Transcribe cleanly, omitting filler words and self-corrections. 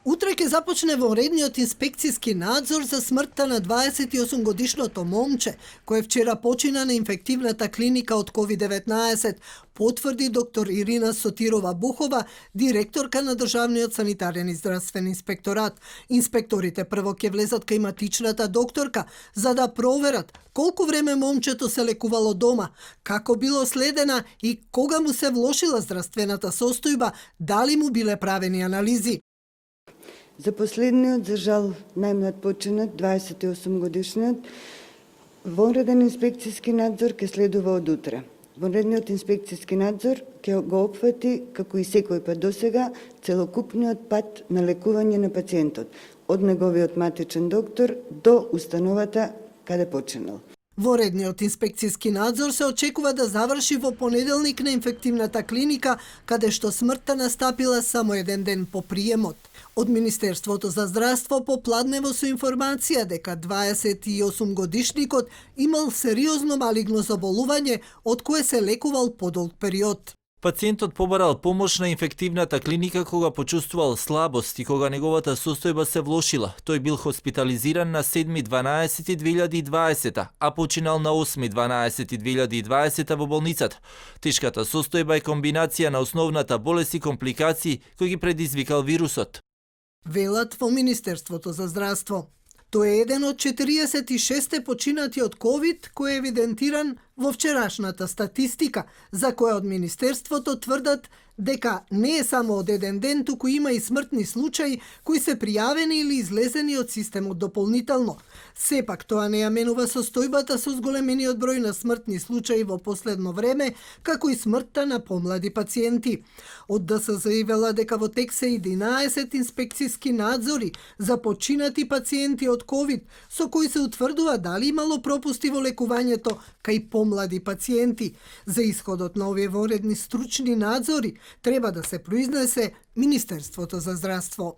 Утре ќе започне вонредниот инспекцијски надзор за смртта на 28-годишното момче, кое вчера почина на инфективната клиника од COVID-19, потврди доктор Ирина Сотирова-Бухова, директорка на Државниот санитарен и здравствен инспекторат. Инспекторите прво ќе влезат кај матичната докторка за да проверат колку време момчето се лекувало дома, како било следена и кога му се влошила здравствената состојба, дали му биле правени анализи. За последниот, за жал, најмлад починат, 28-годишниот, вонреден инспекцијски надзор ќе следува од утре. Вонредниот инспекцијски надзор ќе го опфати, како и секој пат досега, целокупниот пат на лекување на пациентот, од неговиот матичен доктор до установата каде починал. Вонредниот инспекцијски надзор се очекува да заврши во понеделник на инфективната клиника, каде што смртта настапила само еден ден по приемот. Од Министерството за здравство попладнево со информација дека 28-годишникот имал сериозно малигно заболување од кое се лекувал подолг период. Пациентот побарал помош на инфективната клиника кога почувствувал слабост и кога неговата состојба се влошила. Тој бил хоспитализиран на 7.12.2020, а починал на 8.12.2020 во болницата. Тешката состојба е комбинација на основната болест и компликации кои ги предизвикал вирусот. Велат во Министерството за здравство. Тој е еден од 46 починати од COVID кој е евидентиран во вчерашната статистика, за која од Министерството тврдат дека не е само од еден ден, туку има и смртни случаи кои се пријавени или излезени од системот дополнително. Сепак тоа не ја менува состојбата со зголемениот број на смртни случаи во последно време, како и смртта на помлади пациенти. Од ДСЗ вела дека во тек се 11 инспекцијски надзори за починати пациенти од COVID, со кои се утврдува дали имало пропусти во лекувањето кај помлади пациенти. За исходот на овие вонредни стручни надзори треба да се произнесе Министерството за здравство.